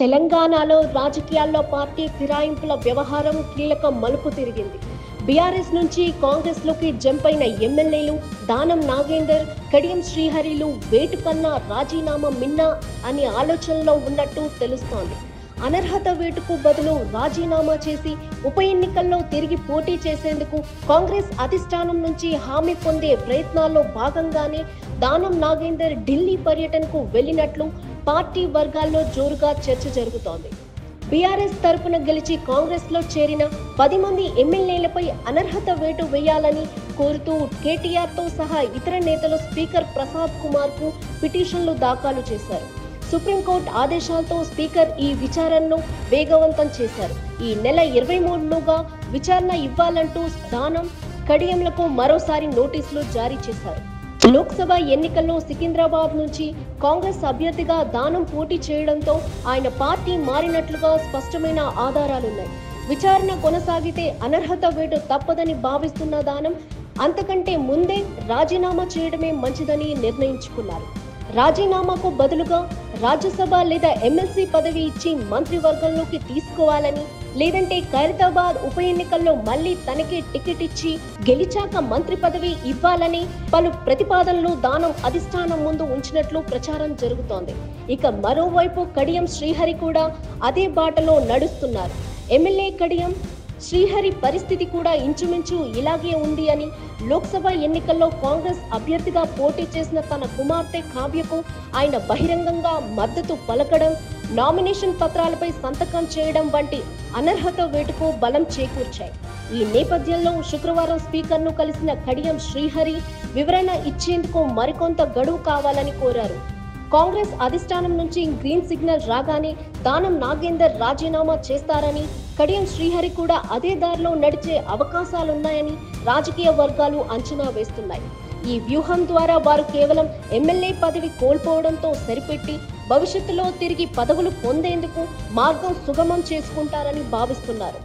తెలంగాణలో రాజకీయాల్లో పార్టీ ఫిరాయింపుల వ్యవహారం కీలక మలుపు తిరిగింది. బీఆర్ఎస్ నుంచి కాంగ్రెస్లోకి జంప్ అయిన ఎమ్మెల్యేలు దానం నాగేందర్, కడియం శ్రీహరిలు వేటు కన్నా రాజీనామా మిన్నా అనే ఆలోచనలో ఉన్నట్టు తెలుస్తోంది. అనర్హత వేటుకు బదులు రాజీనామా చేసి ఉప ఎన్నికల్లో తిరిగి పోటీ చేసేందుకు కాంగ్రెస్ అధిష్టానం నుంచి హామీ పొందే ప్రయత్నాల్లో భాగంగానే దానం నాగేందర్ ఢిల్లీ పర్యటనకు వెళ్లినట్లు పార్టీ వర్గాల్లో జోరుగా చర్చ జరుగుతోంది. బీఆర్ఎస్ తరపున గెలిచి కాంగ్రెస్లో చేరిన 10 మంది ఎమ్మెల్యేలపై అనర్హత వేటు వేయాలని కోరుతూ కేటీఆర్తో సహా ఇతర నేతలు స్పీకర్ ప్రసాద్ కుమార్కు పిటిషన్లు దాఖలు చేశారు. సుప్రీంకోర్టు ఆదేశాలతో స్పీకర్ ఈ విచారణను వేగవంతం చేశారు. ఈ నెల 23లోగా విచారణ ఇవ్వాలంటూ దానం, కడియంలకు మరోసారి నోటీసులు జారీ చేశారు. లోక్సభ ఎన్నికల్లో సికింద్రాబాద్ నుంచి కాంగ్రెస్ అభ్యర్థిగా దానం పోటీ చేయడంతో ఆయన పార్టీ మారినట్లుగా స్పష్టమైన ఆధారాలున్నాయి. విచారణ కొనసాగితే అనర్హత వేటు తప్పదని భావిస్తున్న దానం అంతకంటే ముందే రాజీనామా చేయడమే మంచిదని నిర్ణయించుకున్నారు. రాజీనామాకు బదులుగా రాజ్యసభ లేదా ఎమ్మెల్సీ పదవి ఇచ్చి మంత్రివర్గంలోకి తీసుకోవాలని, లేదంటే ఖైరతాబాద్ ఉప ఎన్నికల్లో మళ్లీ తనకే టికెట్ ఇచ్చి గెలిచాక మంత్రి పదవి ఇవ్వాలని పలు ప్రతిపాదనలు దానం అధిష్టానం ముందు ఉంచినట్లు ప్రచారం జరుగుతోంది. ఇక మరోవైపు కడియం శ్రీహరి కూడా అదే బాటలో నడుస్తున్నారు. ఎమ్మెల్యే కడియం శ్రీహరి పరిస్థితి కూడా ఇంచుమించు ఇలాగే ఉంది అని, లోక్సభ ఎన్నికల్లో కాంగ్రెస్ అభ్యర్థిగా పోటీ చేసిన తన కుమార్తె కావ్యకు ఆయన బహిరంగంగా మద్దతు పలకడం, నామినేషన్ పత్రాలపై సంతకం చేయడం వంటి అనర్హత వేటుకు బలం చేకూర్చాయి. ఈ నేపథ్యంలో శుక్రవారం స్పీకర్ను కలిసిన కడియం శ్రీహరి వివరణ ఇచ్చేందుకు మరికొంత గడువు కావాలని కోరారు. కాంగ్రెస్ అధిష్టానం నుంచి గ్రీన్ సిగ్నల్ రాగానే దానం నాగేందర్ రాజీనామా చేస్తారని, కడియం శ్రీహరి కూడా అదే దారిలో నడిచే అవకాశాలున్నాయని రాజకీయ వర్గాలు అంచనా వేస్తున్నాయి. ఈ వ్యూహం ద్వారా వారు కేవలం ఎమ్మెల్యే పదవి కోల్పోవడంతో సరిపెట్టి భవిష్యత్తులో తిరిగి పదవులు పొందేందుకు మార్గం సుగమం చేసుకుంటారని భావిస్తున్నారు.